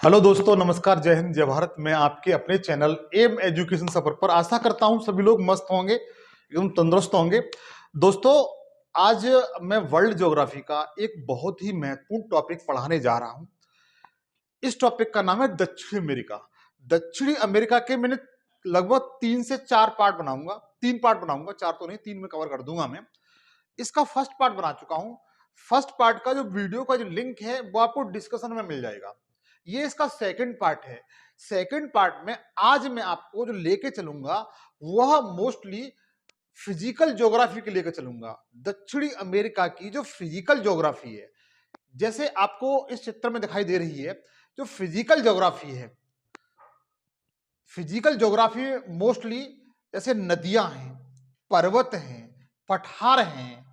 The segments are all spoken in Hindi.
हेलो दोस्तों, नमस्कार, जय हिंद, जय भारत। मैं आपके अपने चैनल एम एजुकेशन सफर पर आशा करता हूं सभी लोग मस्त होंगे, एकदम तंदुरुस्त होंगे। दोस्तों, आज मैं वर्ल्ड ज्योग्राफी का एक बहुत ही महत्वपूर्ण टॉपिक पढ़ाने जा रहा हूं। इस टॉपिक का नाम है दक्षिण अमेरिका। दक्षिणी अमेरिका के मैंने लगभग 3 से 4 पार्ट बनाऊंगा, 3 पार्ट बनाऊंगा, 4 तो नहीं, 3 में कवर कर दूंगा मैं। इसका फर्स्ट पार्ट बना चुका हूं। फर्स्ट पार्ट का जो वीडियो का जो लिंक है वो आपको डिस्कशन में मिल जाएगा। ये इसका सेकंड पार्ट है। सेकंड पार्ट में आज मैं आपको जो लेके चलूंगा वह मोस्टली फिजिकल ज्योग्राफी के लेकर चलूंगा। दक्षिणी अमेरिका की जो फिजिकल ज्योग्राफी है, जैसे आपको इस चित्र में दिखाई दे रही है, जो फिजिकल ज्योग्राफी है, फिजिकल ज्योग्राफी मोस्टली जैसे नदियां हैं, पर्वत हैं, पठार हैं,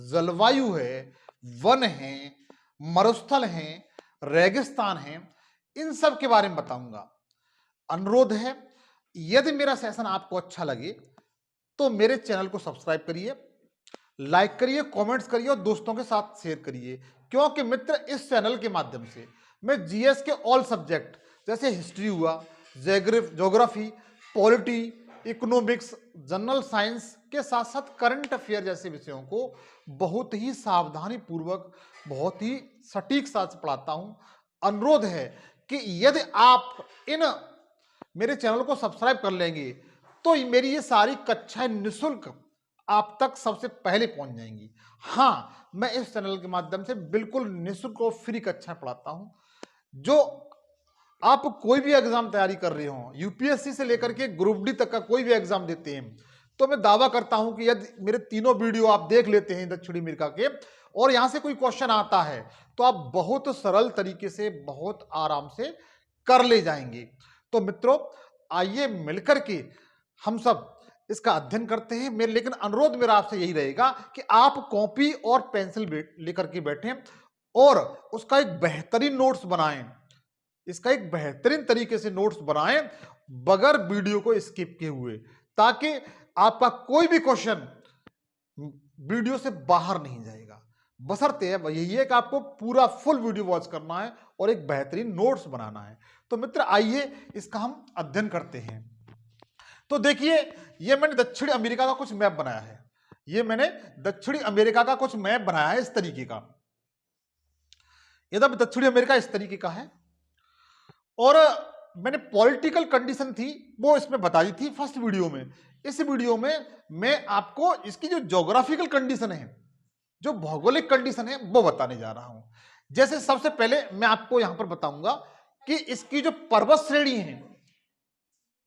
जलवायु है, वन है, मरुस्थल हैं, रेगिस्तान हैं, इन सब के बारे में बताऊंगा। अनुरोध है, यदि मेरा सेशन आपको अच्छा लगे तो मेरे चैनल को सब्सक्राइब करिए, लाइक करिए, कमेंट्स करिए और दोस्तों के साथ शेयर करिए। क्योंकि मित्र, इस चैनल के माध्यम से मैं जीएस के ऑल सब्जेक्ट जैसे हिस्ट्री हुआ, geography, polity, economics, general science के साथ साथ करंट अफेयर जैसे विषयों को बहुत ही सावधानी पूर्वक, बहुत ही सटीक साथ से पढ़ाता हूं। अनुरोध है कि यदि आप इन मेरे चैनल को सब्सक्राइब कर लेंगे तो मेरी ये सारी कक्षाएं निःशुल्क आप तक सबसे पहले पहुंच जाएंगी। हाँ, मैं इस चैनल के माध्यम से बिल्कुल निःशुल्क और फ्री कक्षाएं पढ़ाता हूं। जो आप कोई भी एग्जाम तैयारी कर रहे हो, यूपीएससी से लेकर के ग्रुप डी तक का कोई भी एग्जाम देते हैं, तो मैं दावा करता हूं कि यदि मेरे तीनों वीडियो आप देख लेते हैं दक्षिणी अमेरिका के और यहां से कोई क्वेश्चन आता है तो आप बहुत सरल तरीके से, बहुत आराम से कर ले जाएंगे। तो मित्रों, आइए मिलकर के हम सब इसका अध्ययन करते हैं। मेरे लेकिन अनुरोध मेरा आपसे यही रहेगा कि आप कॉपी और पेंसिल लेकर के बैठें और उसका एक बेहतरीन नोट्स बनाएं। इसका एक बेहतरीन तरीके से नोट्स बनाएं बगैर वीडियो को स्किप किए हुए, ताकि आपका कोई भी क्वेश्चन वीडियो से बाहर नहीं जाएगा। बशर्ते यही है कि आपको पूरा फुल वीडियो वॉच करना है और एक बेहतरीन नोट्स बनाना है। तो मित्र, आइए इसका हम अध्ययन करते हैं। तो देखिए, ये मैंने दक्षिण अमेरिका का कुछ मैप बनाया है। ये मैंने दक्षिणी अमेरिका का कुछ मैप बनाया है इस तरीके का। यदि दक्षिणी अमेरिका इस तरीके का है और मैंने पॉलिटिकल कंडीशन थी वो इसमें बता दी थी फर्स्ट वीडियो में। इस वीडियो में मैं आपको इसकी जो ज्योग्राफिकल कंडीशन है, जो भौगोलिक कंडीशन है, वो बताने जा रहा हूं। जैसे सबसे पहले मैं आपको यहां पर बताऊंगा कि इसकी जो पर्वत श्रेणी है,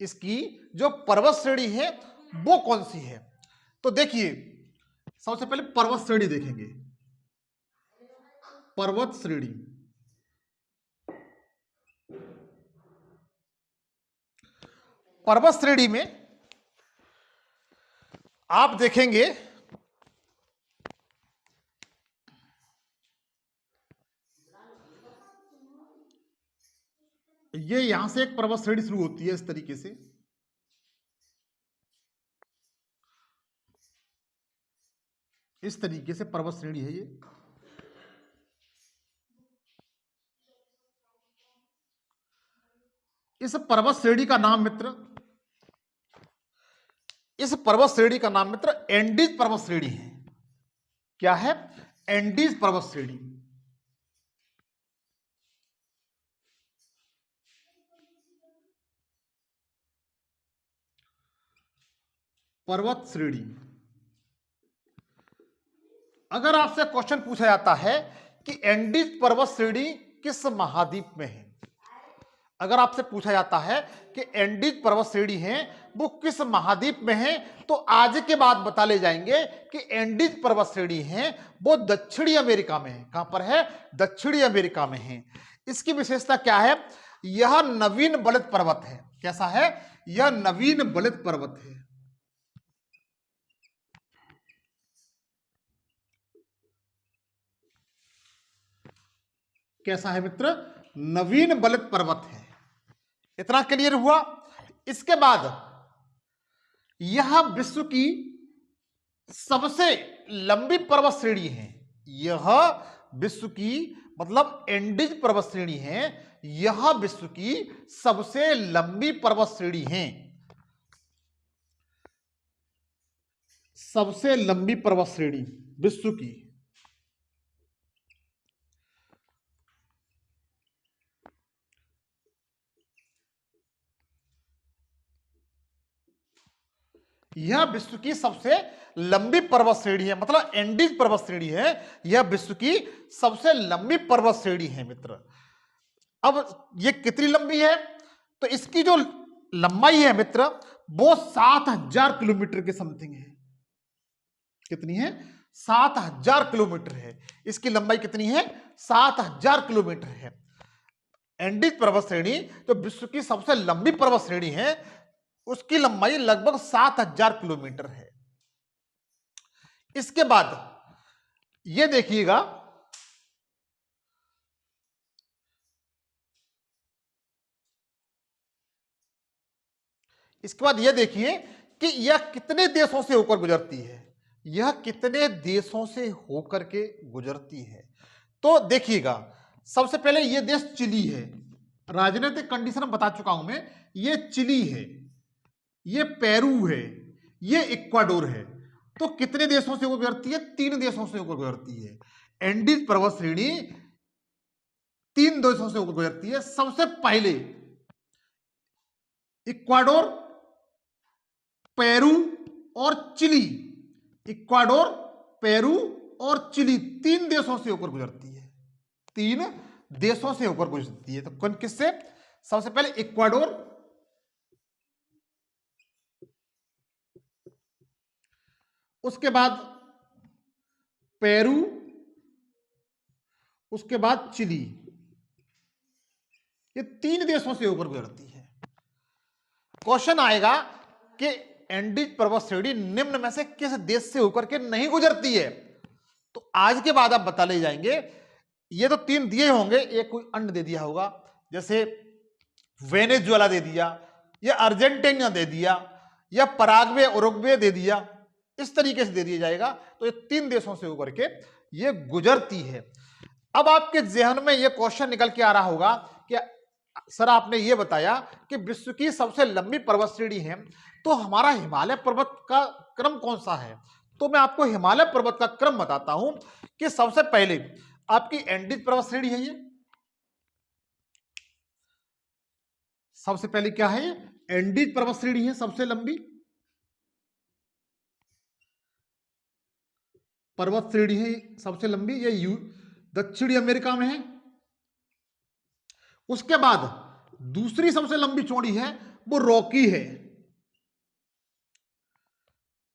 इसकी जो पर्वत श्रेणी है वो कौन सी है। तो देखिए, सबसे पहले पर्वत श्रेणी देखेंगे। पर्वत श्रेणी, पर्वत श्रेणी में आप देखेंगे ये यहां से एक पर्वत श्रेणी शुरू होती है इस तरीके से। इस तरीके से पर्वत श्रेणी है ये। इस पर्वत श्रेणी का नाम मित्र, इस पर्वत श्रेणी का नाम मित्र एंडीज पर्वत श्रेणी है। क्या है? एंडीज पर्वत श्रेणी। पर्वत श्रेणी। अगर आपसे क्वेश्चन पूछा जाता है कि एंडीज पर्वत श्रेणी किस महाद्वीप में है, अगर आपसे पूछा जाता है कि एंडीज पर्वत श्रेणी है वो किस महाद्वीप में है, तो आज के बाद बता ले जाएंगे कि एंडीज पर्वत श्रेणी है वो दक्षिणी अमेरिका में है। कहां पर है? दक्षिणी अमेरिका में है। इसकी विशेषता क्या है? यह नवीन बलित पर्वत है। कैसा है? यह नवीन बलित पर्वत है। कैसा है मित्र? नवीन बलित पर्वत है। इतना क्लियर हुआ। इसके बाद यह विश्व की सबसे लंबी पर्वत श्रेणी है। यह विश्व की मतलब एंडीज पर्वत श्रेणी है, यह विश्व की सबसे लंबी पर्वत श्रेणी है। सबसे लंबी पर्वत श्रेणी विश्व की। यह विश्व की सबसे लंबी पर्वत श्रेणी है, मतलब एंडीज पर्वत श्रेणी है, यह विश्व की सबसे लंबी पर्वत श्रेणी है मित्र। अब ये कितनी लंबी है, तो इसकी जो लंबाई है मित्र वो 7000 किलोमीटर के समथिंग है। कितनी है? 7000 किलोमीटर है। इसकी लंबाई कितनी है? 7000 किलोमीटर है। एंडीज पर्वत श्रेणी जो विश्व की सबसे लंबी पर्वत श्रेणी है, उसकी लंबाई लगभग 7000 किलोमीटर है। इसके बाद ये देखिएगा, इसके बाद यह देखिए कि यह कितने देशों से होकर गुजरती है। यह कितने देशों से होकर के गुजरती है, तो देखिएगा सबसे पहले यह देश चिली है। राजनीतिक कंडीशन बता चुका हूं मैं। यह चिली है, यह पेरू है, यह इक्वाडोर है। तो कितने देशों से गुजरती है? 3 देशों से होकर गुजरती है। एंडीज पर्वत श्रेणी 3 देशों से होकर गुजरती है। सबसे पहले इक्वाडोर, पेरू और चिली। इक्वाडोर, पेरू और चिली 3 देशों से होकर गुजरती है। 3 देशों से होकर गुजरती है। तो कौन किससे? सबसे पहले इक्वाडोर, उसके बाद पेरू, उसके बाद चिली। ये 3 देशों से होकर गुजरती है। क्वेश्चन आएगा कि एंडीज पर्वत श्रेणी निम्न में से किस देश से होकर के नहीं गुजरती है? तो आज के बाद आप बता ले जाएंगे। ये तो 3 दिए होंगे, एक कोई अन्य दे दिया होगा, जैसे वेनेजुएला दे दिया, या अर्जेंटीना दे दिया, या पराग्वे, उरुग्वे दे दिया। इस तरीके से दे दिया जाएगा। तो ये 3 देशों से होकर के ये गुजरती है। अब आपके जहन में ये क्वेश्चन निकल के आ रहा होगा कि सर आपने ये बताया कि विश्व की सबसे लंबी पर्वत श्रेणी है, तो हमारा हिमालय पर्वत का क्रम कौन सा है? तो मैं आपको हिमालय पर्वत का क्रम बताता हूं कि सबसे पहले आपकी एंडीज पर्वत श्रेणी है। ये सबसे पहले क्या है? एंडीज पर्वत श्रेणी है सबसे लंबी पर्वत श्रेणी है, सबसे लंबी। ये दक्षिणी अमेरिका में है। उसके बाद दूसरी सबसे लंबी चौड़ी है वो रॉकी है,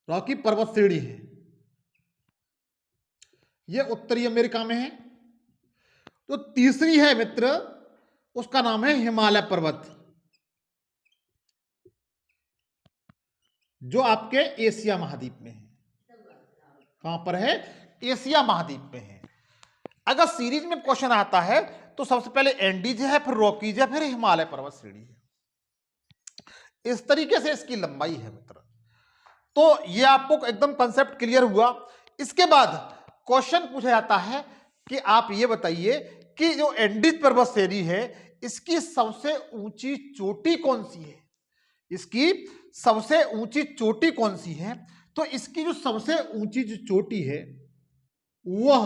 रॉकी पर्वत श्रेणी है। ये उत्तरी अमेरिका में है। तो तीसरी है मित्र, उसका नाम है हिमालय पर्वत, जो आपके एशिया महाद्वीप में है। कहां पर है? एशिया महाद्वीप में है। अगर सीरीज में क्वेश्चन आता है तो सबसे पहले एंडीज है, फिर रॉकीज है, फिर हिमालय पर्वत श्रेणी है। इस तरीके से इसकी लंबाई है मित्र। तो ये आपको एकदम कंसेप्ट क्लियर हुआ। इसके बाद क्वेश्चन पूछा जाता है कि आप ये बताइए कि जो एंडीज पर्वत श्रेणी है, इसकी सबसे ऊंची चोटी कौन सी है? इसकी सबसे ऊंची चोटी कौन सी है? तो इसकी जो सबसे ऊंची जो चोटी है वह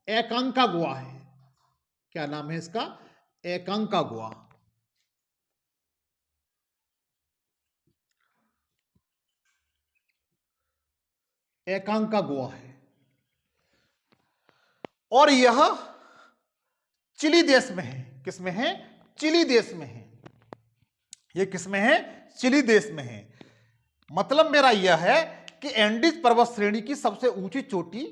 एकांकागुआ है। क्या नाम है इसका? एकांकागुआ। एकांकागुआ है। और यह चिली देश में है। किसमें है? चिली देश में है। यह किसमें है? चिली देश में है। मतलब मेरा यह है कि एंडीज पर्वत श्रेणी की सबसे ऊंची चोटी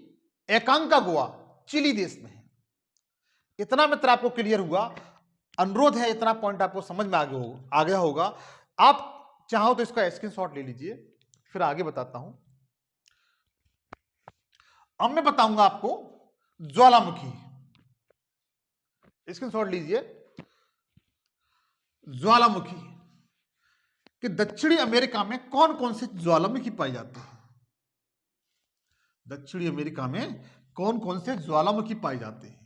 एकांकागुआ चिली देश में है। इतना मित्र आपको क्लियर हुआ। अनुरोध है इतना पॉइंट आपको समझ में आ गया होगा। आप चाहो तो इसका स्क्रीनशॉट ले लीजिए, फिर आगे बताता हूं। अब मैं बताऊंगा आपको ज्वालामुखी। स्क्रीनशॉट लीजिए। ज्वालामुखी कि दक्षिणी अमेरिका में कौन कौन से ज्वालामुखी पाए जाते हैं? दक्षिणी अमेरिका में कौन कौन से ज्वालामुखी पाए जाते हैं?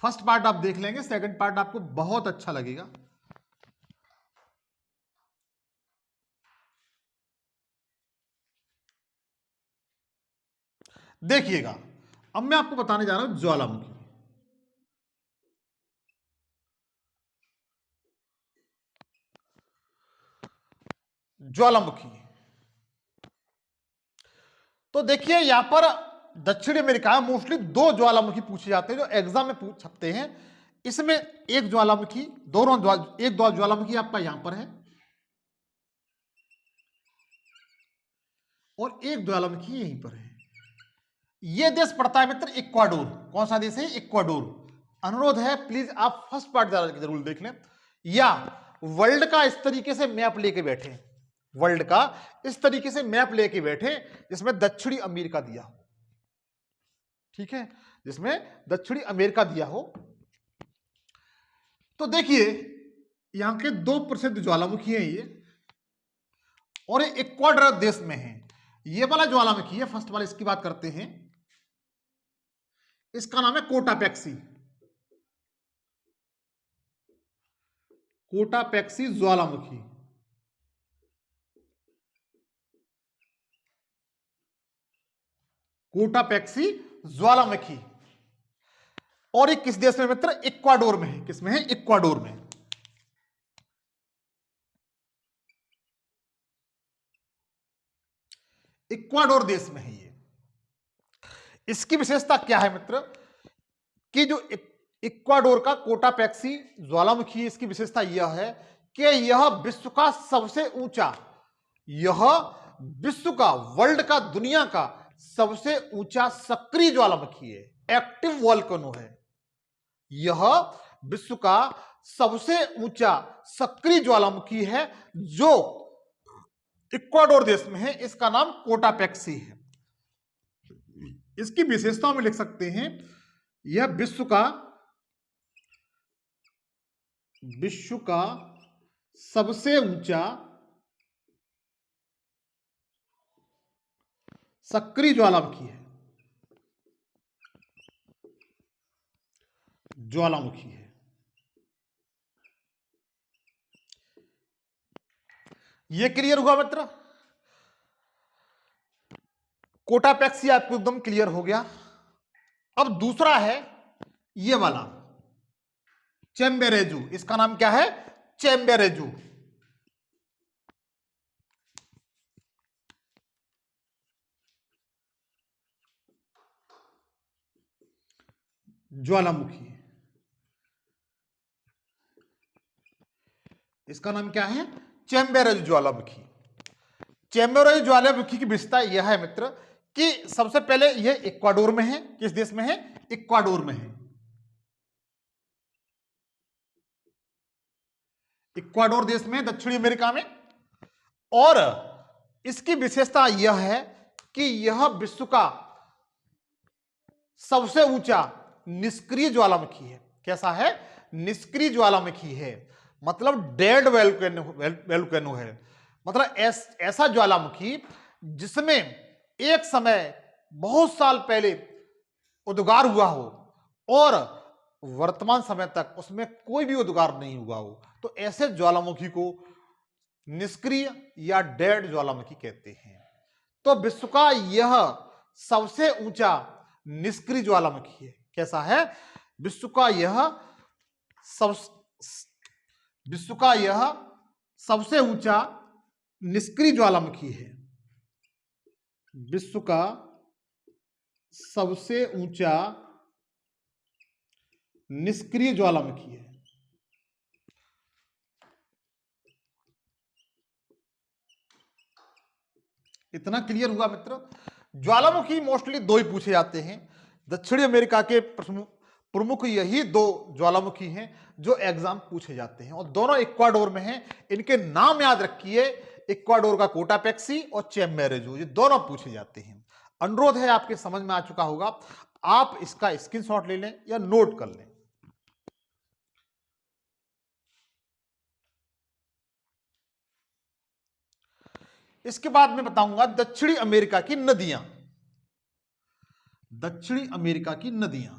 फर्स्ट पार्ट आप देख लेंगे, सेकंड पार्ट आपको बहुत अच्छा लगेगा। देखिएगा, अब मैं आपको बताने जा रहा हूं ज्वालामुखी। ज्वालामुखी तो देखिए यहां पर दक्षिण अमेरिका में मोस्टली दो ज्वालामुखी पूछे जाते हैं जो एग्जाम में पूछ सकते हैं। इसमें एक ज्वालामुखी, एक दो ज्वालामुखी आपका यहां पर है और एक ज्वालामुखी यहीं पर है। यह देश पड़ता है मित्र इक्वाडोर। कौन सा देश है? इक्वाडोर। अनुरोध है प्लीज आप फर्स्ट पार्ट जरूर देख लें, या वर्ल्ड का इस तरीके से मैप लेके बैठे, वर्ल्ड का इस तरीके से मैप लेके बैठे जिसमें दक्षिणी अमेरिका दिया हो, ठीक है, जिसमें दक्षिणी अमेरिका दिया हो। तो देखिए यहां के दो प्रसिद्ध ज्वालामुखी हैं ये, और ये इक्वाडोर देश में है। ये वाला ज्वालामुखी है, फर्स्ट वाला, इसकी बात करते हैं। इसका नाम है कोटापेक्सी, कोटापेक्सी ज्वालामुखी। कोटापेक्सी ज्वालामुखी, और ये किस देश में मित्र? इक्वाडोर में है। किसमें है? इक्वाडोर में। इक्वाडोर देश में है ये। इसकी विशेषता क्या है मित्र कि जो इक्वाडोर का कोटापेक्सी ज्वालामुखी, इसकी विशेषता यह है कि यह विश्व का सबसे ऊंचा, यह विश्व का, वर्ल्ड का, दुनिया का सबसे ऊंचा सक्रिय ज्वालामुखी है, एक्टिव वोल्केनो है। यह विश्व का सबसे ऊंचा सक्रिय ज्वालामुखी है जो इक्वाडोर देश में है। इसका नाम कोटापेक्सी है। इसकी विशेषताओं में लिख सकते हैं, यह विश्व का सबसे ऊंचा सक्रिय ज्वालामुखी है, ज्वालामुखी है। यह क्लियर हुआ मित्र? कोटापेक्सी आपको एकदम क्लियर हो गया। अब दूसरा है ये वाला चेम्बेरेजू। इसका नाम क्या है? चेम्बेरेजू। ज्वालामुखी, इसका नाम क्या है? चेम्बेरेजू ज्वालामुखी। चेम्बेरेजू ज्वालामुखी की विशेषता यह है मित्र कि सबसे पहले यह इक्वाडोर में है। किस देश में है? इक्वाडोर में है। इक्वाडोर देश में, दक्षिणी अमेरिका में। और इसकी विशेषता यह है कि यह विश्व का सबसे ऊंचा निष्क्रिय ज्वालामुखी है। कैसा है? निष्क्रिय ज्वालामुखी है, मतलब डेड वोल्केनो है। मतलब ऐसा ज्वालामुखी जिसमें एक समय बहुत साल पहले उद्गार हुआ हो और वर्तमान समय तक उसमें कोई भी उद्गार नहीं हुआ हो, तो ऐसे ज्वालामुखी को निष्क्रिय या डेड ज्वालामुखी कहते हैं। तो विश्व का यह सबसे ऊंचा निष्क्रिय ज्वालामुखी है। कैसा है? विश्व का यह सबसे ऊंचा निष्क्रिय ज्वालामुखी है। विश्व का सबसे ऊंचा निष्क्रिय ज्वालामुखी है। इतना क्लियर हुआ मित्र? ज्वालामुखी मोस्टली दो ही पूछे जाते हैं। दक्षिणी अमेरिका के प्रमुख यही दो ज्वालामुखी हैं जो एग्जाम पूछे जाते हैं, और दोनों इक्वाडोर में हैं। इनके नाम याद रखिए, इक्वाडोर का कोटापेक्सी और चेम्बेरेजू, ये दोनों पूछे जाते हैं। अनुरोध है, आपके समझ में आ चुका होगा, आप इसका स्क्रीनशॉट ले लें या नोट कर लें। इसके बाद मैं बताऊंगा दक्षिणी अमेरिका की नदियां। दक्षिणी अमेरिका की नदियां,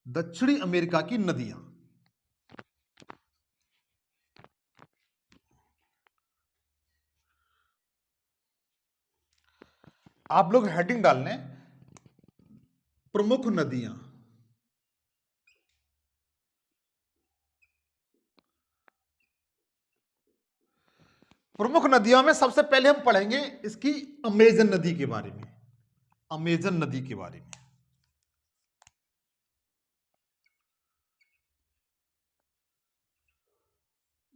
दक्षिणी अमेरिका की नदियां। आप लोग हेडिंग डाल लें, प्रमुख नदियां। प्रमुख नदियों में सबसे पहले हम पढ़ेंगे इसकी अमेजन नदी के बारे में। अमेजन नदी के बारे में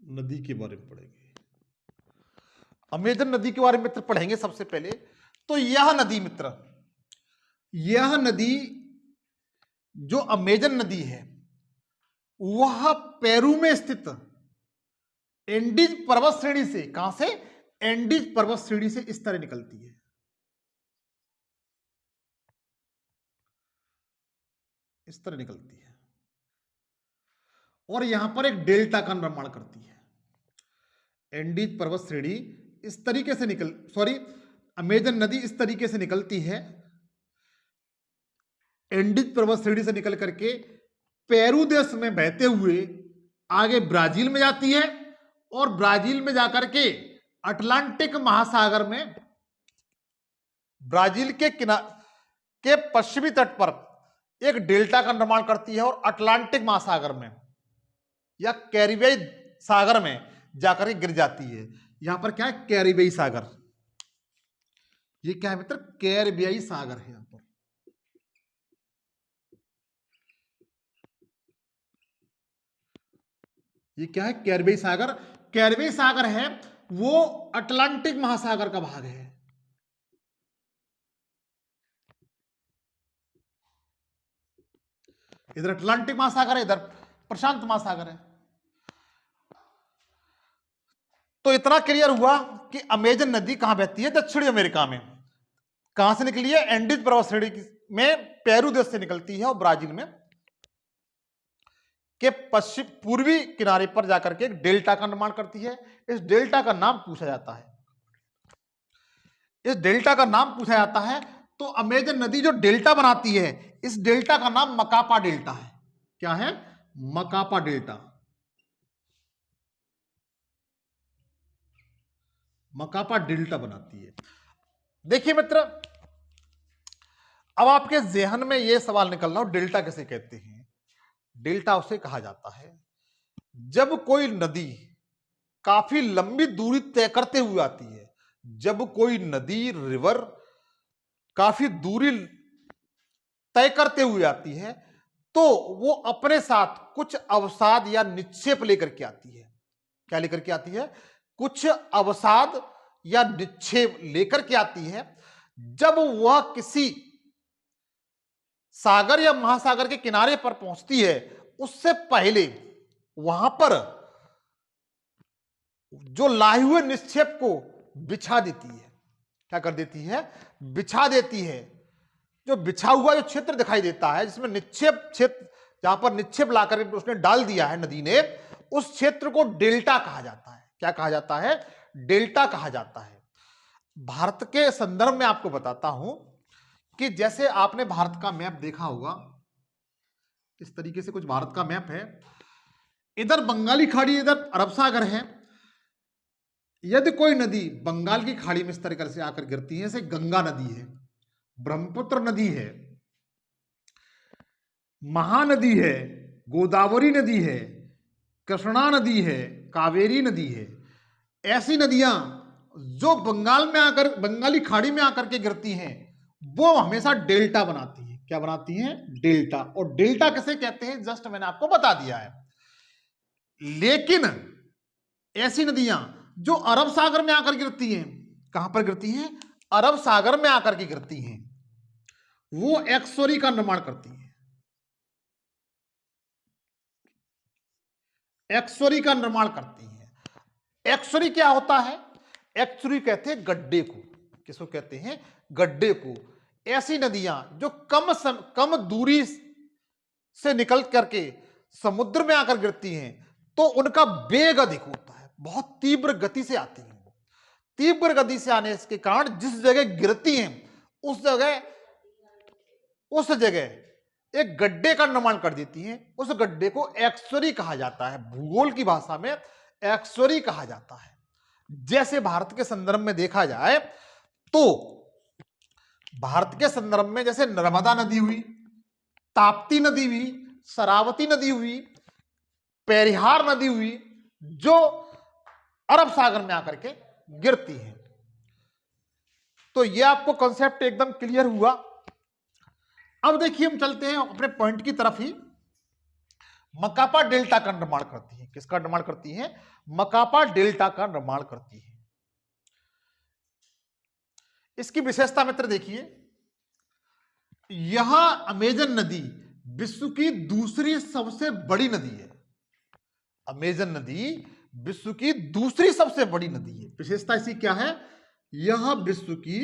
नदी के बारे में पढ़ेंगे। अमेजन नदी के बारे में मित्र पढ़ेंगे सबसे पहले। तो यह नदी मित्र, यह नदी जो अमेजन नदी है वह पेरू में स्थित एंडीज पर्वत श्रेणी से, कहां से? एंडीज पर्वत श्रेणी से इस तरह निकलती है, इस तरह निकलती है और यहां पर एक डेल्टा का निर्माण करती है। एंडीज पर्वत श्रेणी इस तरीके से अमेजन नदी इस तरीके से निकलती है, एंडीज पर्वत श्रेणी से निकल करके पेरू देश में बहते हुए आगे ब्राजील में जाती है और ब्राजील में जाकर के अटलांटिक महासागर में, ब्राजील के पश्चिमी तट पर एक डेल्टा का निर्माण करती है और अटलांटिक महासागर में या कैरिबियाई सागर में जाकर के गिर जाती है। यहां पर क्या है? कैरिबियाई सागर। ये क्या है मित्र? कैरिबियाई सागर है। यहां पर ये क्या है? कैरिबियाई सागर। कैरिबियाई सागर है वो अटलांटिक महासागर का भाग है। इधर अटलांटिक महासागर है, इधर प्रशांत महासागर है। तो इतना क्लियर हुआ कि अमेजन नदी कहां बहती है? दक्षिणी अमेरिका में। कहां से निकली है? एंडीज पर्वत श्रेणी में पेरू देश से निकलती है और ब्राजील में के पश्चिम पूर्वी किनारे पर जाकर के एक डेल्टा का निर्माण करती है। इस डेल्टा का नाम पूछा जाता है, इस डेल्टा का नाम पूछा जाता है। तो अमेजन नदी जो डेल्टा बनाती है, इस डेल्टा का नाम मकापा डेल्टा है। क्या है? मकापा डेल्टा। मकापा डेल्टा बनाती है। देखिए मित्र, अब आपके जहन में यह सवाल निकलना हो, डेल्टा किसे कहते हैं? डेल्टा उसे कहा जाता है जब कोई नदी काफी लंबी दूरी तय करते हुए आती है। जब कोई नदी, रिवर काफी दूरी तय करते हुए आती है तो वो अपने साथ कुछ अवसाद या निक्षेप लेकर के आती है। क्या लेकर के आती है? कुछ अवसाद या निक्षेप लेकर के आती है। जब वह किसी सागर या महासागर के किनारे पर पहुंचती है, उससे पहले वहां पर जो लाए हुए निक्षेप को बिछा देती है। क्या कर देती है? बिछा देती है। जो बिछा हुआ जो क्षेत्र दिखाई देता है, जिसमें निक्षेप क्षेत्र, जहां पर निक्षेप लाकर उसने डाल दिया है नदी ने, उस क्षेत्र को डेल्टा कहा जाता है। क्या कहा जाता है? डेल्टा कहा जाता है। भारत के संदर्भ में आपको बताता हूं कि जैसे आपने भारत का मैप देखा होगा, इस तरीके से कुछ भारत का मैप है। इधर बंगाली खाड़ी, इधर अरब सागर है। यदि कोई नदी बंगाल की खाड़ी में इस तरीके से आकर गिरती है, जैसे गंगा नदी है, ब्रह्मपुत्र नदी है, महानदी है, गोदावरी नदी है, कृष्णा नदी है, कावेरी नदी है, ऐसी नदियां जो बंगाल में आकर, बंगाली खाड़ी में आकर के गिरती हैं, वो हमेशा डेल्टा बनाती हैं। क्या बनाती हैं? डेल्टा। और डेल्टा किसे कहते हैं? जस्ट मैंने आपको बता दिया है। लेकिन ऐसी नदियां जो अरब सागर में आकर गिरती हैं, कहां पर गिरती हैं? अरब सागर में आकर के गिरती हैं, वो एक्सोरी का निर्माण करती हैं। एक्सोरी का निर्माण करती हैं। एक्सोरी क्या होता है? एक्सोरी कहते हैं गड्ढे को। किसको कहते हैं? गड्ढे को। ऐसी नदियां जो कम दूरी से निकल करके समुद्र में आकर गिरती हैं, तो उनका वेग अधिक होता है, बहुत तीव्र गति से आती हैं। तीव्र गति से आने के कारण जिस जगह गिरती हैं, उस जगह एक गड्ढे का निर्माण कर देती हैं। उस गड्ढे को एक्सरी कहा जाता है, भूगोल की भाषा में एक्सरी कहा जाता है। जैसे भारत के संदर्भ में देखा जाए तो भारत के संदर्भ में जैसे नर्मदा नदी हुई, ताप्ती नदी हुई, शरावती नदी हुई, पेरियार नदी हुई, जो अरब सागर में आकर के गिरती है। तो ये आपको कॉन्सेप्ट एकदम क्लियर हुआ। अब देखिए हम चलते हैं अपने पॉइंट की तरफ ही। मकापा डेल्टा का निर्माण करती है। किसका निर्माण करती है? मकापा डेल्टा का निर्माण करती है। इसकी विशेषता मित्र देखिए, यहां अमेजन नदी विश्व की दूसरी सबसे बड़ी नदी है। अमेजन नदी विश्व की दूसरी सबसे बड़ी नदी है। विशेषता इसी क्या है? यह विश्व की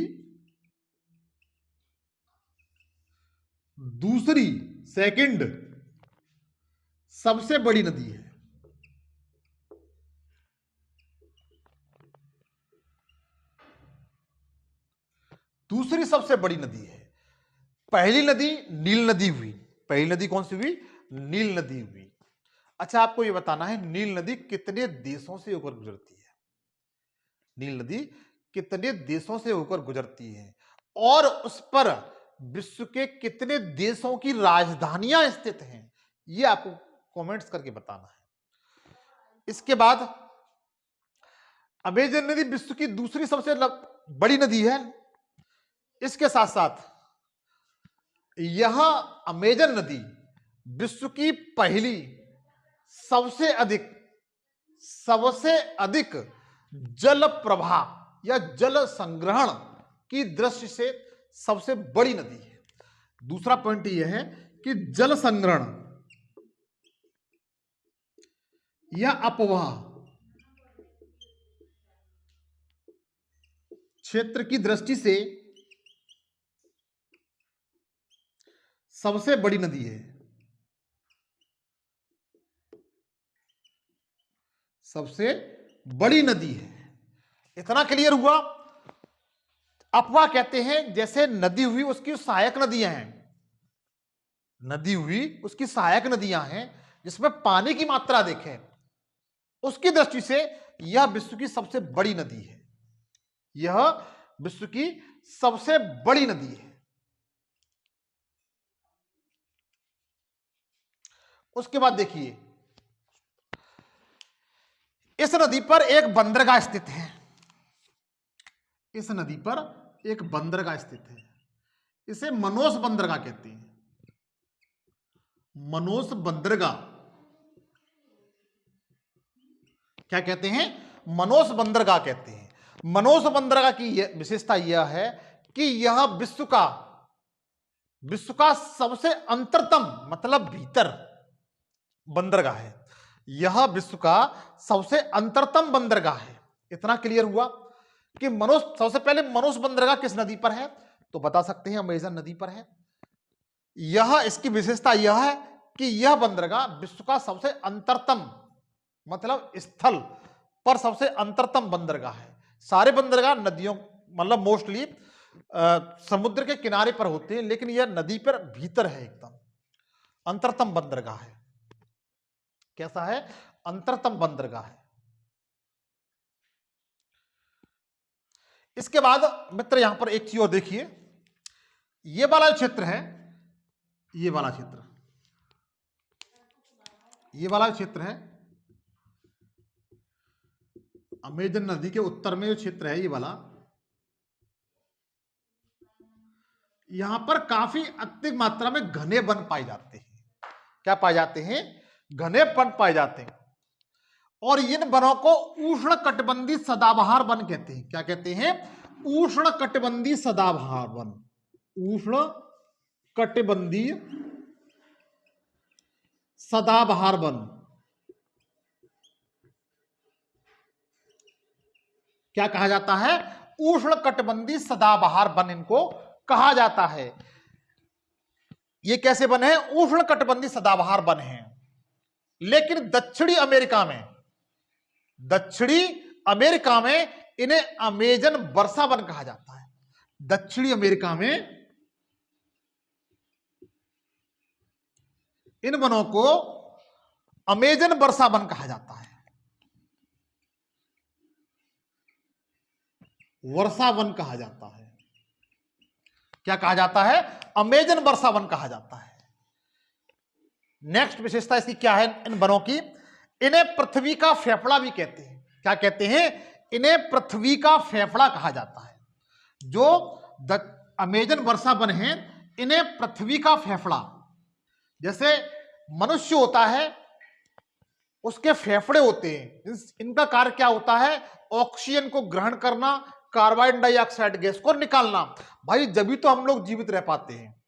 दूसरी सेकंड सबसे बड़ी नदी है। दूसरी सबसे बड़ी नदी है। पहली नदी नील नदी हुई। पहली नदी कौन सी हुई? नील नदी हुई। अच्छा, आपको यह बताना है नील नदी कितने देशों से होकर गुजरती है? नील नदी कितने देशों से होकर गुजरती है और उस पर विश्व के कितने देशों की राजधानियां स्थित हैं, यह आपको कमेंट्स करके बताना है। इसके बाद अमेजन नदी विश्व की दूसरी सबसे बड़ी नदी है। इसके साथ साथ यह अमेजन नदी विश्व की पहली सबसे अधिक जल प्रवाह या जल संग्रहण की दृष्टि से सबसे बड़ी नदी है। दूसरा पॉइंट यह है कि जल संग्रहण या अपवाह क्षेत्र की दृष्टि से सबसे बड़ी नदी है। सबसे बड़ी नदी है। इतना क्लियर हुआ। अपवाह कहते हैं जैसे नदी हुई उसकी सहायक नदियां हैं। नदी हुई उसकी सहायक नदियां हैं जिसमें पानी की मात्रा देखें, उसकी दृष्टि से यह विश्व की सबसे बड़ी नदी है। यह विश्व की सबसे बड़ी नदी है। उसके बाद देखिए, इस नदी पर एक बंदरगाह स्थित है। इस नदी पर एक बंदरगाह स्थित है। इसे मनोस बंदरगाह कहते हैं। मनोस बंदरगाह क्या कहते हैं? मनोस बंदरगाह कहते हैं। मनोस बंदरगाह की विशेषता यह है कि यह विश्व का सबसे अंतरतम मतलब भीतर बंदरगाह है। यह विश्व का सबसे अंतरतम बंदरगाह है। इतना क्लियर हुआ कि सबसे पहले मनोस बंदरगाह किस नदी पर है? तो बता सकते हैं अमेजन नदी पर है। इसकी विशेषता यह है कि यह बंदरगाह विश्व का सबसे अंतरतम मतलब स्थल पर सबसे अंतरतम बंदरगाह है। सारे बंदरगाह नदियों मतलब मोस्टली समुद्र के किनारे पर होते हैं, लेकिन यह नदी पर भीतर है, एकदम अंतरतम बंदरगाह है। कैसा है? अंतरतम बंदरगाह है। इसके बाद मित्र यहां पर एक चीज और देखिए, ये वाला क्षेत्र है, ये वाला क्षेत्र है अमेजन नदी के उत्तर में जो क्षेत्र है, ये वाला, यहां पर काफी अत्यधिक मात्रा में घने वन पाए जाते हैं। क्या पाए जाते हैं? घने वन पाए जाते हैं। और इन वनों को उष्ण कटिबंधीय सदाबहार वन कहते हैं। क्या कहते हैं? उष्ण कटिबंधीय सदाबहार वन। उष्ण कटिबंधीय सदाबहार वन क्या कहा जाता है? उष्ण कटिबंधीय सदाबहार वन इनको कहा जाता है। ये कैसे वन है? उष्ण कटिबंधीय सदाबहार वन है। लेकिन दक्षिणी अमेरिका में इन्हें अमेजन वर्षा वन कहा जाता है। दक्षिणी अमेरिका में इन वनों को अमेजन वर्षा वन कहा जाता है। वर्षा वन कहा जाता है। क्या कहा जाता है? अमेजन वर्षा वन कहा जाता है। नेक्स्ट विशेषता इसकी क्या है इन वनों की? इन्हें पृथ्वी का फेफड़ा भी कहते हैं। क्या कहते हैं? इन्हें पृथ्वी का फेफड़ा कहा जाता है। जो अमेजन वर्षा वन है, इन्हें पृथ्वी का फेफड़ा, जैसे मनुष्य होता है उसके फेफड़े होते हैं, इनका कार्य क्या होता है? ऑक्सीजन को ग्रहण करना, कार्बन डाइऑक्साइड गैस को निकालना। भाई जब तो हम लोग जीवित रह पाते हैं।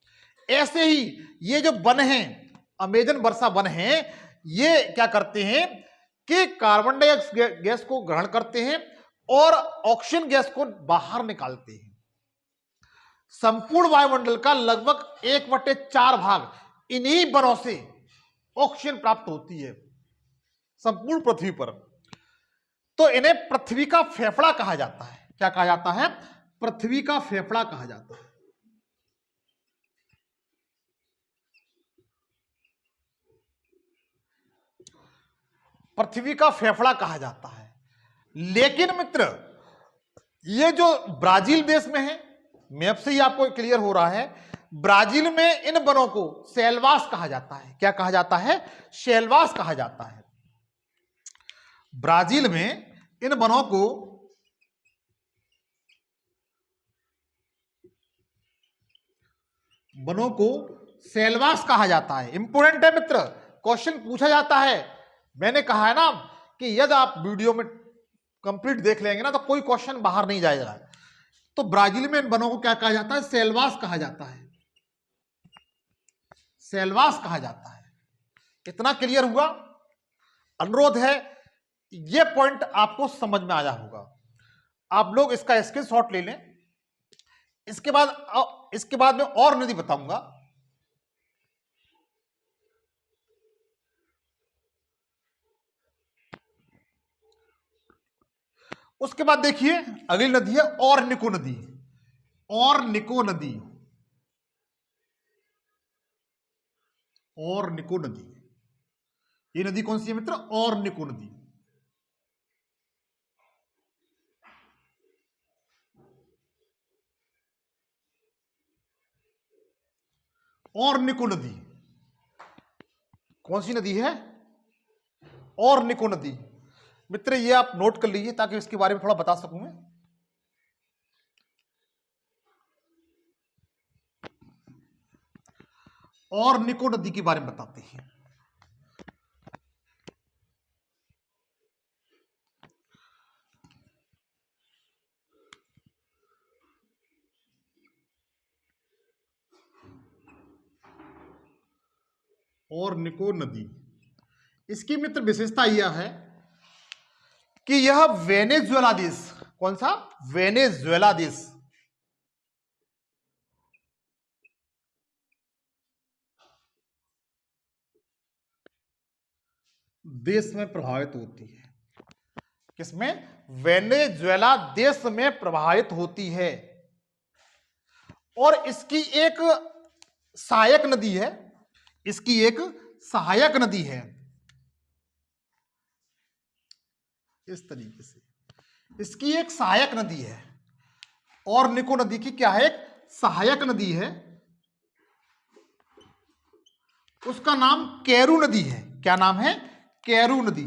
ऐसे ही ये जो वन है, अमेजन वर्षा वन है, ये क्या करते हैं कि कार्बन डाइऑक्साइड गैस को ग्रहण करते हैं और ऑक्सीजन गैस को बाहर निकालते हैं। संपूर्ण वायुमंडल का लगभग 1/4 भाग इन्हीं वनों से ऑक्सीजन प्राप्त होती है संपूर्ण पृथ्वी पर। तो इन्हें पृथ्वी का फेफड़ा कहा जाता है। क्या कहा जाता है? पृथ्वी का फेफड़ा कहा जाता है। पृथ्वी का फेफड़ा कहा जाता है। लेकिन मित्र, ये जो ब्राजील देश में है, मैप से ही आपको क्लियर हो रहा है, ब्राजील में इन वनों को सेल्वास कहा जाता है। क्या कहा जाता है? सेल्वास कहा जाता है। ब्राजील में इन वनों को सेल्वास कहा जाता है। इंपोर्टेंट है मित्र, क्वेश्चन पूछा जाता है। मैंने कहा है ना कि यदि आप वीडियो में कंप्लीट देख लेंगे ना तो कोई क्वेश्चन बाहर नहीं जाएगा। तो ब्राजील में इन वनों को क्या कहा जाता है? सेल्वास कहा जाता है। सेल्वास कहा जाता है। इतना क्लियर हुआ? अनुरोध है ये पॉइंट आपको समझ में आया होगा। आप लोग इसका स्क्रीनशॉट ले लें। इसके बाद मैं और नदी बताऊंगा। उसके बाद देखिए अगली नदी है ऑरनिको नदी। ऑरनिको नदी, ऑरनिको नदी, ये नदी कौन सी है मित्र? ऑरनिको नदी। ऑरनिको नदी कौन सी नदी है? ऑरनिको नदी। मित्र ये आप नोट कर लीजिए ताकि इसके बारे में थोड़ा बता सकूं मैं। ऑरनिको नदी के बारे में बताते हैं। ऑरनिको नदी, इसकी मित्र विशेषता यह है कि यह वेनेजुएला देश, कौन सा? वेनेजुएला देश में प्रभावित होती है। किसमें? वेनेजुएला देश में प्रभावित होती है। और इसकी एक सहायक नदी है। इसकी एक सहायक नदी है। इस तरीके से इसकी एक सहायक नदी है। ऑरनिको नदी की क्या है? एक सहायक नदी है। उसका नाम कैरू नदी है। क्या नाम है? कैरू नदी।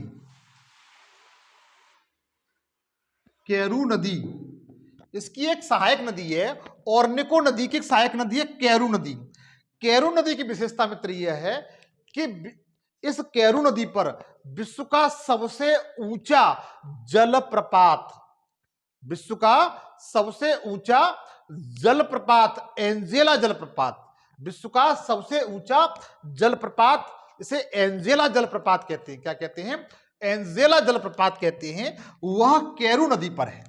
कैरू नदी इसकी एक सहायक नदी है। ऑरनिको नदी की एक सहायक नदी है कैरू नदी। कैरू नदी की विशेषता मित्र यह है कि इस कैरू नदी पर विश्व का सबसे ऊंचा जलप्रपात, विश्व का सबसे ऊंचा जलप्रपात, एंजेला जलप्रपात, विश्व का सबसे ऊंचा जलप्रपात, इसे एंजेला जलप्रपात कहते हैं। क्या कहते हैं? एंजेला जलप्रपात कहते हैं। वह कैरू नदी पर है।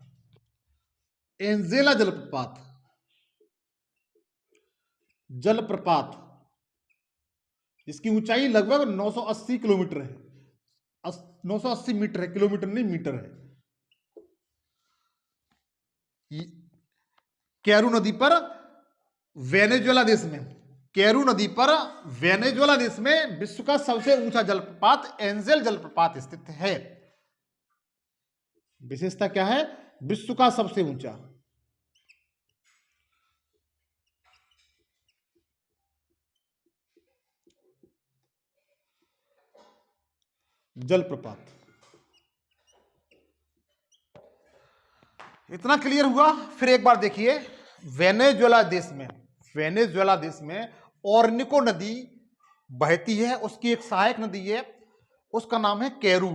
एंजेला जलप्रपात, जलप्रपात इसकी ऊंचाई लगभग 980 किलोमीटर है। 980 मीटर है, किलोमीटर नहीं मीटर है। कैरू नदी पर वेनेजुएला देश में, कैरू नदी पर वेनेजुएला देश में विश्व का सबसे ऊंचा जलप्रपात एंजेल जलप्रपात स्थित है। विशेषता क्या है? विश्व का सबसे ऊंचा जलप्रपात। इतना क्लियर हुआ? फिर एक बार देखिए, वेनेजुएला देश में ओरनिको नदी बहती है, उसकी एक सहायक नदी है, उसका नाम है कैरू।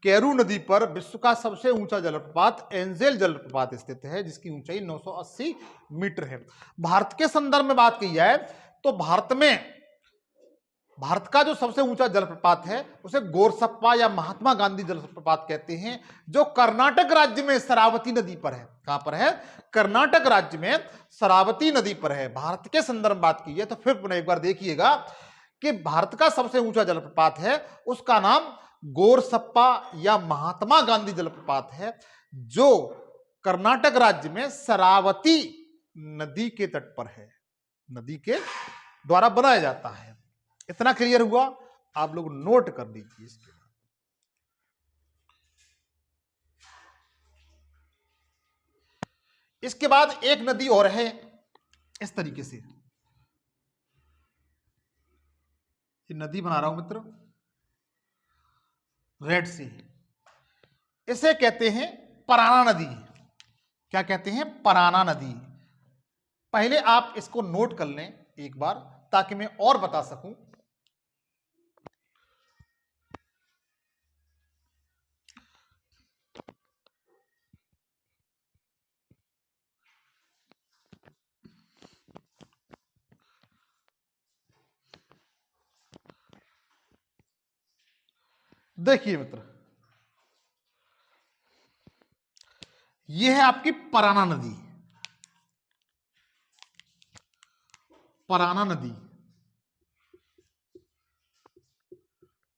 कैरू नदी पर विश्व का सबसे ऊंचा जलप्रपात एंजेल जलप्रपात स्थित है, जिसकी ऊंचाई 980 मीटर है। भारत के संदर्भ में बात की जाए तो भारत का जो सबसे ऊंचा जलप्रपात है उसे गोरसप्पा या महात्मा गांधी जलप्रपात कहते हैं, जो कर्नाटक राज्य में शरावती नदी पर है। कहां पर है? कर्नाटक राज्य में शरावती नदी पर है। भारत के संदर्भ में बात की है तो फिर पुनः एक बार देखिएगा कि भारत का सबसे ऊंचा जलप्रपात है, उसका नाम गोरसप्पा या महात्मा गांधी जलप्रपात है, जो कर्नाटक राज्य में शरावती नदी के तट पर है, नदी के द्वारा बनाया जाता है। इतना क्लियर हुआ? आप लोग नोट कर लीजिए। इसके बाद एक नदी और है इस तरीके से, ये नदी बना रहा हूं मित्र, रेड सी, इसे कहते हैं पराना नदी। क्या कहते हैं? पराना नदी। पहले आप इसको नोट कर लें एक बार, ताकि मैं और बता सकूं। देखिए मित्र, यह है आपकी पराना नदी। पराना नदी,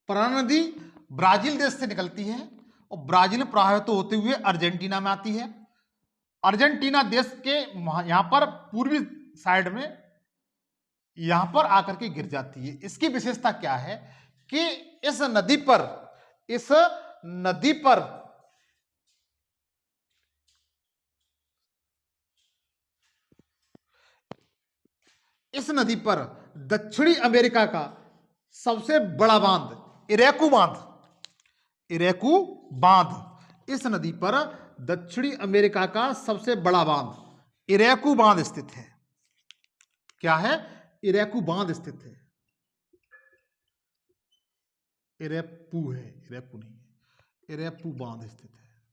पराना नदी ब्राजील देश से निकलती है और ब्राजील प्रभावित होते हुए अर्जेंटीना में आती है। अर्जेंटीना देश के यहां पर पूर्वी साइड में यहां पर आकर के गिर जाती है। इसकी विशेषता क्या है कि इस नदी पर इस नदी पर दक्षिणी अमेरिका का सबसे बड़ा बांध इरेकू बांध, इस नदी पर दक्षिणी अमेरिका का सबसे बड़ा बांध इरेकू बांध स्थित है। क्या है? इरेकू बांध स्थित है। इरेपू है, इरेकू नहीं है, इरेपू बांध स्थित है,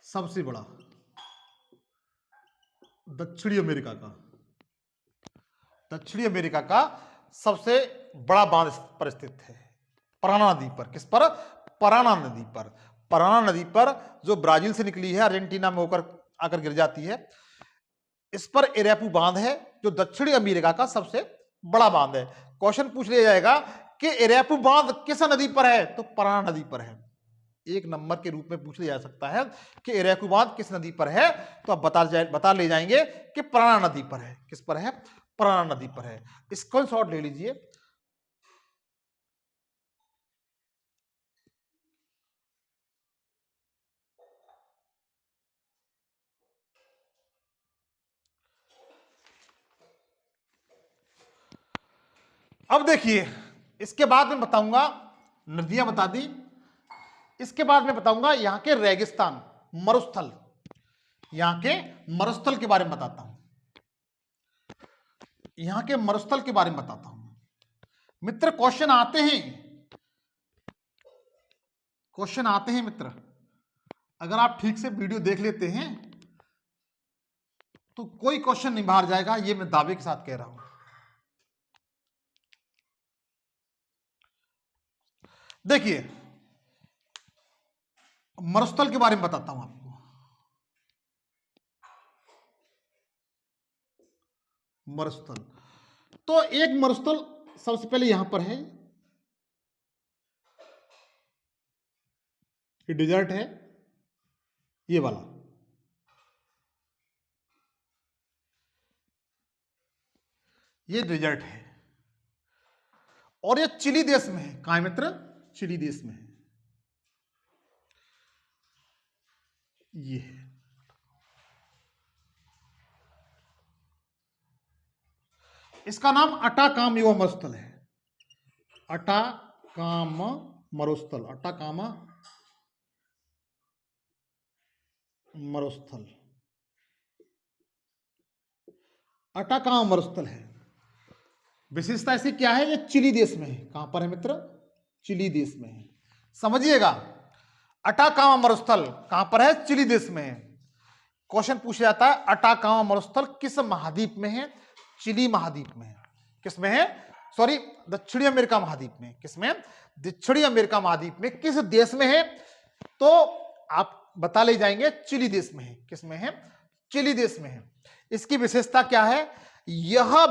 सबसे बड़ा दक्षिणी अमेरिका का सबसे बड़ा बांध पर स्थित है, पराना नदी पर। किस पर? पराना नदी पर। पराना नदी पर जो ब्राजील से निकली है, अर्जेंटीना में होकर आकर गिर जाती है, इस पर इरेपू बांध है, जो दक्षिणी अमेरिका का सबसे बड़ा बांध है। क्वेश्चन पूछ लिया जाएगा कि इरेपू बांध किस नदी पर है, तो पराना नदी पर है। एक नंबर के रूप में पूछ लिया जा सकता है कि इरेकू बांध किस नदी पर है, तो आप बता ले जाएंगे कि पराना नदी पर है। किस पर है? पराना नदी पर है। स्क्रीनशॉट ले लीजिए। अब देखिए, इसके बाद में बताऊंगा, नदियां बता दी, इसके बाद में बताऊंगा यहां के रेगिस्तान, मरुस्थल, यहां के मरुस्थल के बारे में बताता हूं। यहां के मरुस्थल के बारे में बताता हूं मित्र। क्वेश्चन आते हैं मित्र, अगर आप ठीक से वीडियो देख लेते हैं तो कोई क्वेश्चन नहीं बाहर जाएगा, ये मैं दावे के साथ कह रहा हूं। देखिए, मरुस्थल के बारे में बताता हूं आपको। मरुस्थल, तो एक मरुस्थल सबसे पहले यहां पर है, ये डिजर्ट है, ये वाला। ये डेजर्ट है और ये चिली देश में है। कहां है मित्र? चिली देश में है। ये है। इसका नाम अटाकाम युवा मरुस्थल है। अटाकामा मरुस्थल, अटाकामा मरुस्थल, अटाकामा मरुस्थल है। विशेषता ऐसी क्या है? ये चिली देश में है। कहां पर है मित्र? चिली देश में है। समझिएगा, अटाकामा मरुस्थल कहां पर है? चिली देश में है। क्वेश्चन पूछा जाता है अटाकामा मरुस्थल किस महाद्वीप में है? चिली महाद्वीप में है। किस में है? सॉरी, दक्षिणी अमेरिका महाद्वीप में। किसमें? दक्षिणी अमेरिका महाद्वीप में। किस देश में है? तो आप बता ले जाएंगे चिली देश में है। किस में है? चिली देश में है। इसकी विशेषता क्या है? यह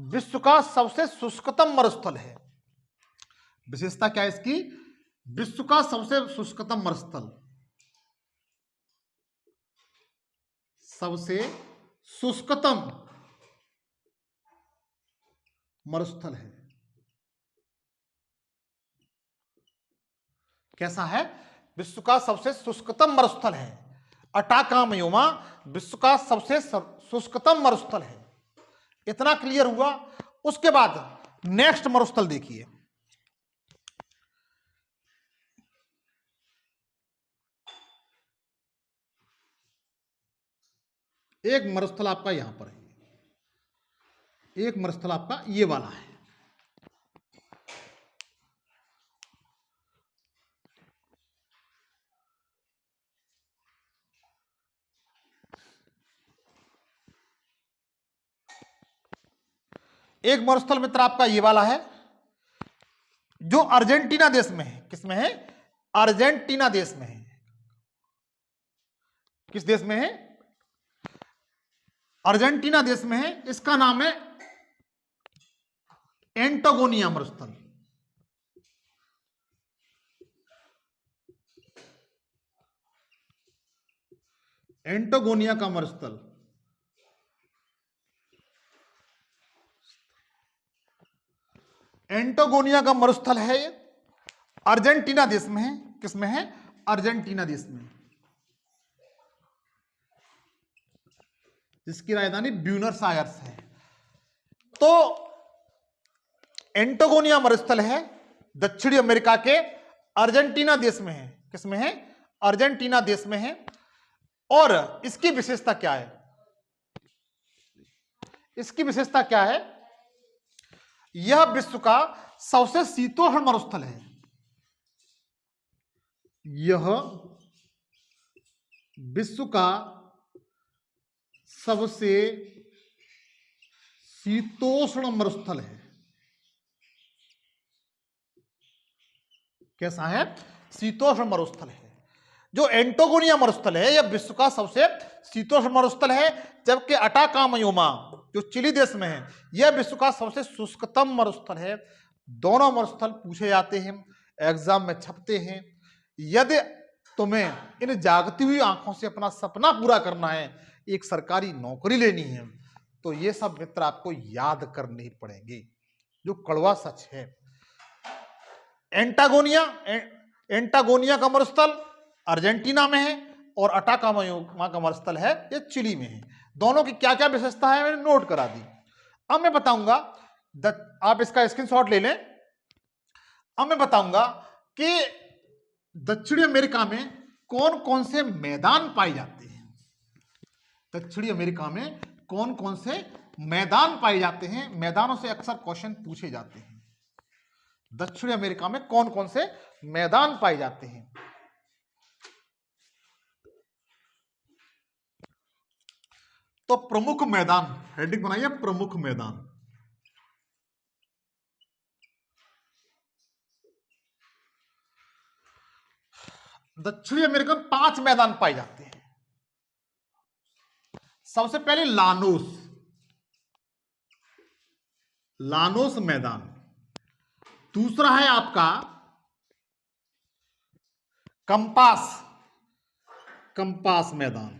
विश्व का सबसे शुष्कतम मरुस्थल है। विशेषता क्या है इसकी? विश्व का सबसे शुष्कतम मरुस्थल, सबसे शुष्कतम मरुस्थल है। कैसा है? विश्व का सबसे शुष्कतम मरुस्थल है। अटाकामा विश्व का सबसे शुष्कतम मरुस्थल है। इतना क्लियर हुआ। उसके बाद नेक्स्ट मरुस्थल देखिए। एक मरुस्थल आपका यहां पर है, एक मरुस्थल आपका ये वाला है। एक मरुस्थल मित्र आपका ये वाला है जो अर्जेंटीना देश में है। किसमें है? अर्जेंटीना देश में है। किस देश में है? अर्जेंटीना देश में है। इसका नाम है एंटागोनिया मरुस्थल। एंटागोनिया का मरुस्थल, एंटागोनिया का मरुस्थल है। अर्जेंटीना देश में है। किसमें है? अर्जेंटीना देश में, जिसकी राजधानी ब्यूनस आयर्स है। तो एंटागोनिया मरुस्थल है, दक्षिणी अमेरिका के अर्जेंटीना देश में है। किसमें है? अर्जेंटीना देश में है। और इसकी विशेषता क्या है? इसकी विशेषता क्या है? यह विश्व का सबसे शीतोष्ण मरुस्थल है। यह विश्व का सबसे शीतोष्ण मरुस्थल है। कैसा है? शीतोष्ण मरुस्थल है। जो एंटागोनिया मरुस्थल है यह विश्व का सबसे शीतोष्ण मरुस्थल है, जबकि अटाकामा जो चिली देश में है यह विश्व का सबसे शुष्कतम मरुस्थल है। दोनों मरुस्थल पूछे जाते हैं, एग्जाम में छपते हैं। यदि तुम्हें इन जागती हुई आंखों से अपना सपना पूरा करना है, एक सरकारी नौकरी लेनी है, तो ये सब मित्र आपको याद करने ही पड़ेंगे, जो कड़वा सच है। एंटागोनिया का मरुस्थल अर्जेंटीना में है और अटाकामा का मरुस्थल है ये चिली में है। दोनों की क्या क्या विशेषता है मैंने नोट करा दी। अब मैं बताऊंगा, आप इसका स्क्रीनशॉट ले लें। अब मैं बताऊंगा कि दक्षिणी अमेरिका में कौन कौन से मैदान पाए जाते हैं। दक्षिणी अमेरिका में कौन कौन से मैदान पाए जाते हैं? मैदानों से अक्सर क्वेश्चन पूछे जाते हैं। दक्षिणी अमेरिका में कौन कौन से मैदान पाए जाते हैं? तो प्रमुख मैदान, हेडिंग बनाइए प्रमुख मैदान। दक्षिणी अमेरिका में 5 मैदान पाए जाते हैं। सबसे पहले लानोस मैदान। दूसरा है आपका कंपास मैदान।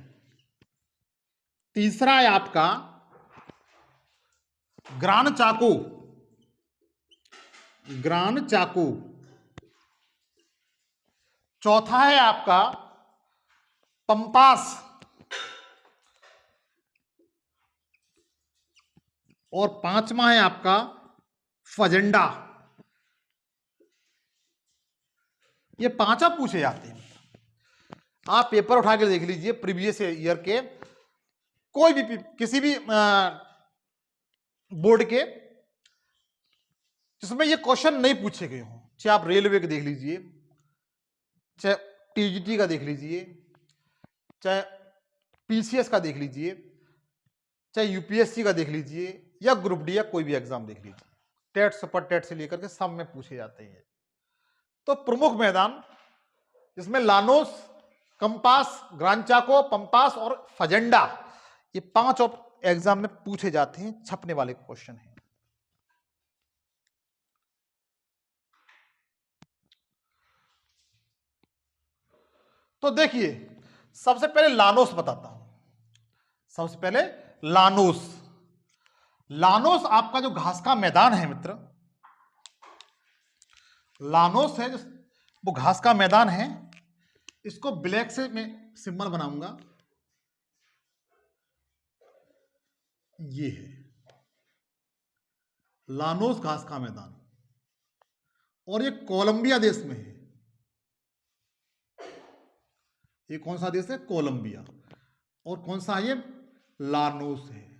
तीसरा है आपका ग्रान चाको, ग्रान चाको। चौथा है आपका पंपास, और पांचवा है आपका फजेंडा। ये पांचा पूछे जाते हैं। आप पेपर उठा के देख लीजिए प्रीवियस ईयर के, कोई भी किसी भी बोर्ड के, जिसमें ये क्वेश्चन नहीं पूछे गए हों, चाहे आप रेलवे के देख लीजिए, चाहे टीजीटी का देख लीजिए, चाहे पीसीएस का देख लीजिए, चाहे यूपीएससी का देख लीजिए, या ग्रुप डी या कोई भी एग्जाम देख लीजिए, टेट सुपर टेट से लेकर के सब में पूछे जाते हैं। तो प्रमुख मैदान जिसमें लानोस, कंपास, ग्रान चाको, पंपास और फजेंडा, ये 5 एग्जाम में पूछे जाते हैं, छपने वाले क्वेश्चन हैं। तो देखिए सबसे पहले लानोस बताता हूं। सबसे पहले लानोस। लानोस आपका जो घास का मैदान है मित्र, लानोस है वो घास का मैदान है। इसको ब्लैक से मैं सिंबल बनाऊंगा, ये है लानोस घास का मैदान, और ये कोलंबिया देश में है। ये कौन सा देश है? कोलंबिया। और कौन सा है ये? लानोस है।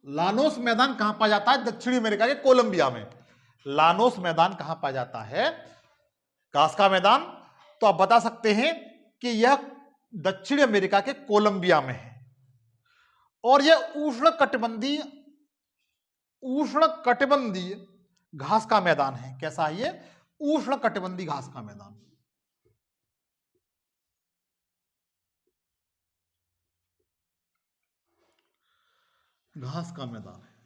लानोस मैदान कहां पाया जाता है? दक्षिणी अमेरिका के कोलंबिया में। लानोस मैदान कहां पाया जाता है? घास का मैदान। तो आप बता सकते हैं कि यह दक्षिण अमेरिका के कोलंबिया में है, और यह उष्णकटिबंधीय घास का मैदान है। कैसा है ये? उष्णकटिबंधीय घास का मैदान। घास का मैदान है।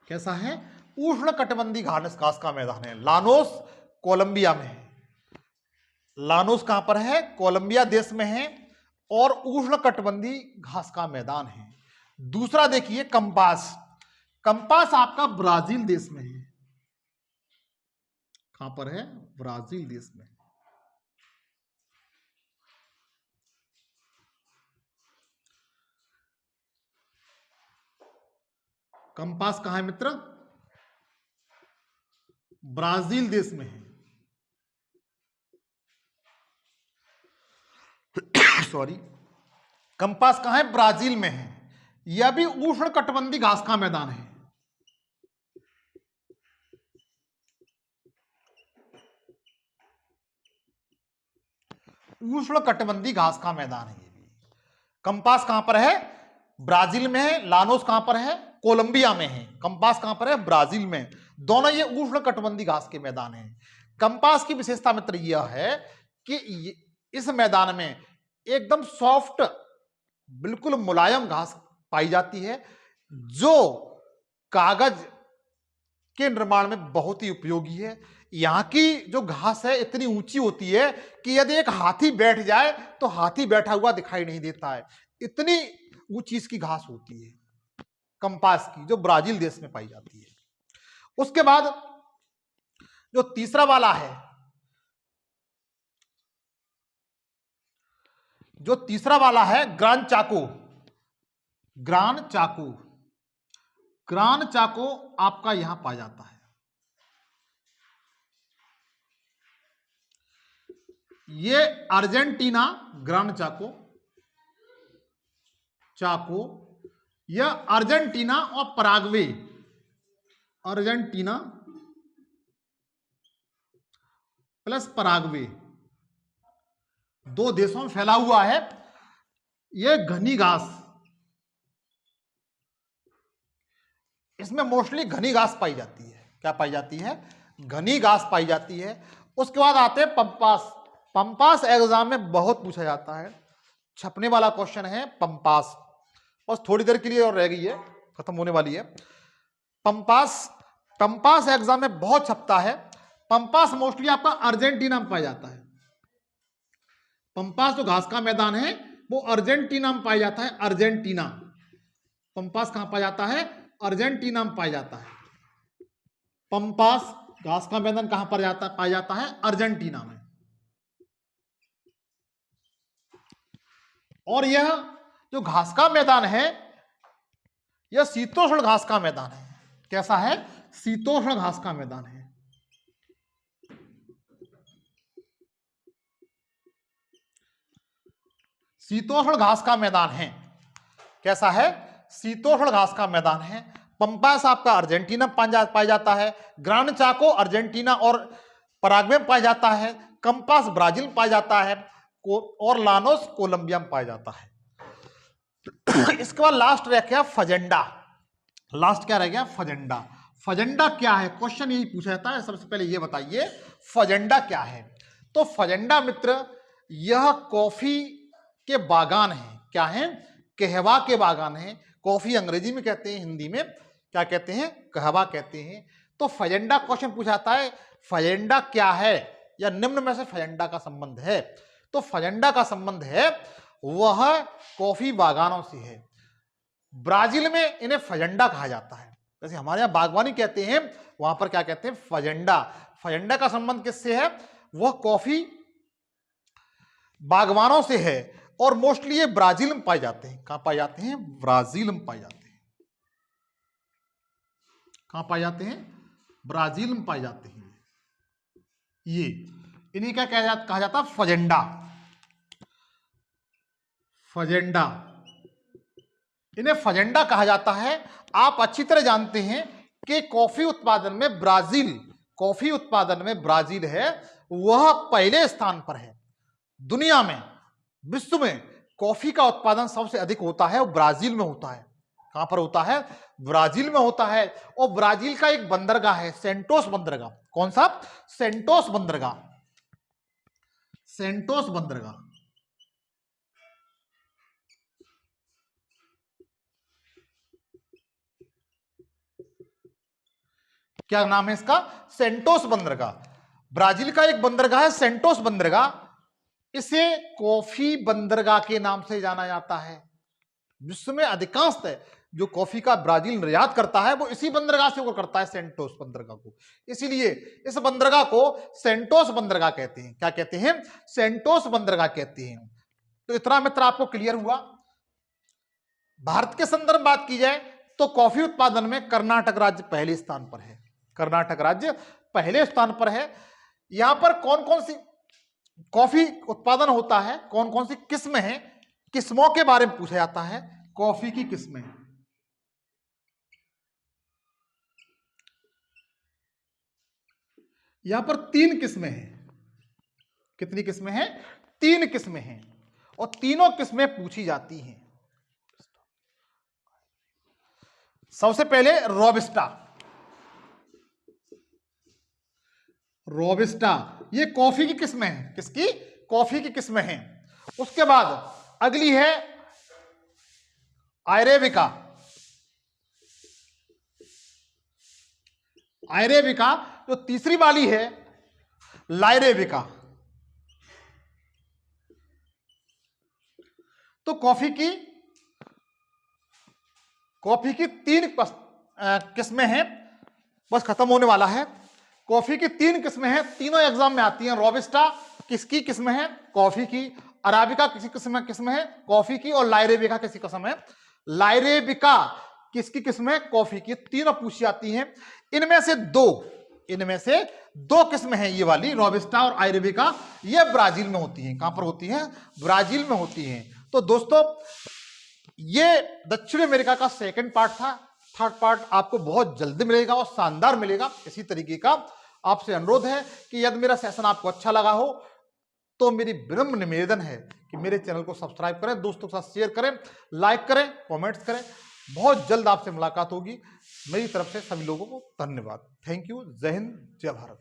कैसा है? उष्णकटिबंधीय घास का मैदान है। लानोस कोलंबिया में है। लानोस कहां पर है? कोलंबिया देश में है, और उष्णकटिबंधीय घास का मैदान है। दूसरा देखिए कंपास। कंपास आपका ब्राजील देश में है। कहां पर है? ब्राजील देश में। कंपास कहां है मित्र? ब्राजील देश में है। सॉरी, कंपास कहां है? ब्राजील में है। यह भी उष्णकटिबंधीय घास का मैदान है। उष्णकटिबंधीय घास का मैदान है ये भी। कंपास कहां पर है? ब्राजील में है। लानोस कहां पर है? कोलंबिया में है। कंपास कहां पर है? ब्राजील में। दोनों ये उष्णकटिबंधीय घास के मैदान हैं। कंपास की विशेषता मित्र यह है कि इस मैदान में एकदम सॉफ्ट, बिल्कुल मुलायम घास पाई जाती है, जो कागज के निर्माण में बहुत ही उपयोगी है। यहां की जो घास है इतनी ऊंची होती है कि यदि एक हाथी बैठ जाए तो हाथी बैठा हुआ दिखाई नहीं देता है, इतनी ऊंची इसकी घास होती है कंपास की, जो ब्राजील देश में पाई जाती है। उसके बाद जो तीसरा वाला है, जो तीसरा वाला है ग्रान चाको। ग्रान चाको, ग्रान चाको आपका यहां पाया जाता है। ये अर्जेंटीना, ग्रान चाको, चाको, यह अर्जेंटीना और पराग्वे, अर्जेंटीना प्लस पराग्वे, 2 देशों में फैला हुआ है। यह घनी घास, इसमें मोस्टली घनी घास पाई जाती है। क्या पाई जाती है? घनी घास पाई जाती है। उसके बाद आते हैं पंपास। पंपास एग्जाम में बहुत पूछा जाता है, छपने वाला क्वेश्चन है पंपास। बस थोड़ी देर के लिए और रह गई है, खत्म होने वाली है। पंपास, पंपास एग्जाम में बहुत छपता है। पंपास मोस्टली आपका अर्जेंटीना में पाया जाता है। पंपास जो घास का मैदान है वो अर्जेंटीना में पाया जाता है। अर्जेंटीना, पंपास कहां पाया जाता है? अर्जेंटीना में पाया जाता है। पंपास घास का मैदान कहां पर पाया जाता है? अर्जेंटीना में। और यह जो घास का मैदान है यह शीतोष्ण घास का मैदान है। कैसा है? शीतोष्ण घास का मैदान है। शीतोष्ण घास का मैदान है। कैसा है? शीतोष्ण घास का मैदान है। पंपास आपका अर्जेंटीना पाया जाता है। ग्रान चाको अर्जेंटीना और पराग्वे में पाया जाता है। कंपास ब्राजील में पाया जाता है और लानोस कोलंबिया में पाया जाता है। इसके बाद लास्ट रह गया फजेंडा। लास्ट क्या रह गया? फजेंडा। फजेंडा क्या है? क्वेश्चन यही पूछा जाता है। सबसे पहले ये बताइए फजेंडा क्या है? तो फजेंडा मित्र यह कॉफी के बागान है। क्या है? कहवा के बागान है। कॉफी अंग्रेजी में कहते हैं, हिंदी में क्या कहते हैं? कहवा कहते हैं। तो फजेंडा क्वेश्चन पूछा जाता है, फजेंडा क्या है या निम्न में से फजेंडा का संबंध है? तो फजेंडा का संबंध है वह कॉफी बागानों से है। ब्राजील में इन्हें फजेंडा कहा जाता है। जैसे हमारे यहाँ बागवानी कहते हैं, वहां पर क्या कहते हैं? फजेंडा। फजेंडा का संबंध किससे है? वह कॉफी बागवानों से है और मोस्टली ये ब्राजील में पाए जाते हैं। कहां पाए जाते हैं? ब्राजील में पाए जाते हैं। कहां पाए जाते हैं? ब्राजील में पाए जाते हैं। ये इन्हीं का कहा जाता है फजेंडा। फजेंडा, इन्हें फजेंडा कहा जाता है। आप अच्छी तरह जानते हैं कि कॉफी उत्पादन में ब्राजील है, वह पहले स्थान पर है दुनिया में। विश्व में कॉफी का उत्पादन सबसे अधिक होता है वो ब्राजील में होता है। कहां पर होता है? ब्राजील में होता है। और ब्राजील का एक बंदरगाह है, सेंटोस बंदरगाह। कौन सा? सेंटोस बंदरगाह। सेंटोस बंदरगाह। क्या नाम है इसका? सेंटोस बंदरगाह। ब्राजील का एक बंदरगाह है सेंटोस बंदरगाह। इसे कॉफी बंदरगाह के नाम से जाना जाता है। विश्व में अधिकांशतः जो कॉफी का ब्राजील निर्यात करता है वो इसी बंदरगाह से होकर करता है, सेंटोस बंदरगाह को। इसीलिए इस बंदरगाह को सेंटोस बंदरगाह कहते हैं। क्या कहते हैं? सेंटोस बंदरगाह कहते हैं। तो इतना मित्र आपको क्लियर हुआ। भारत के संदर्भ में बात की जाए तो कॉफी उत्पादन में कर्नाटक राज्य पहले स्थान पर है। कर्नाटक राज्य पहले स्थान पर है। यहां पर कौन कौन सी कॉफी उत्पादन होता है, कौन कौन सी किस्में हैं, किस्मों के बारे में पूछा जाता है। कॉफी की किस्में, यहां पर 3 किस्में हैं। कितनी किस्में हैं? 3 किस्में हैं और तीनों किस्में पूछी जाती हैं। सबसे पहले रोबस्टा। रोबस्टा ये कॉफी की किस्में हैं। किसकी? कॉफी की किस्में हैं। उसके बाद अगली है आयरेबिका। आयरेबिका। जो तीसरी वाली है लाइरेबिका। तो कॉफी की 3 किस्में हैं। बस खत्म होने वाला है। कॉफी की 3 किस्में हैं, तीनों एग्जाम में आती हैं। रोबस्टा किसकी किस्म है? कॉफी की। अराबिका किसी किस्म है? कॉफी की। और लाइरेबिका किसी किस्म है? लाइरेबिका किसकी किस्म है? कॉफी की। तीनों पूछी जाती हैं। इनमें से दो किस्में हैं, ये वाली रोबस्टा और आयरेबिका। ये ब्राजील में होती हैं। कहां पर होती हैं? ब्राजील में होती हैं। तो दोस्तों ये दक्षिण अमेरिका का सेकंड पार्ट था। थर्ड पार्ट आपको बहुत जल्दी मिलेगा और शानदार मिलेगा। इसी तरीके का आपसे अनुरोध है कि यदि मेरा सेशन आपको अच्छा लगा हो तो मेरी विनम्र निवेदन है कि मेरे चैनल को सब्सक्राइब करें, दोस्तों के साथ शेयर करें, लाइक करें, कमेंट्स करें। बहुत जल्द आपसे मुलाकात होगी। मेरी तरफ से सभी लोगों को धन्यवाद। Thank you. जय हिंद, जय भारत।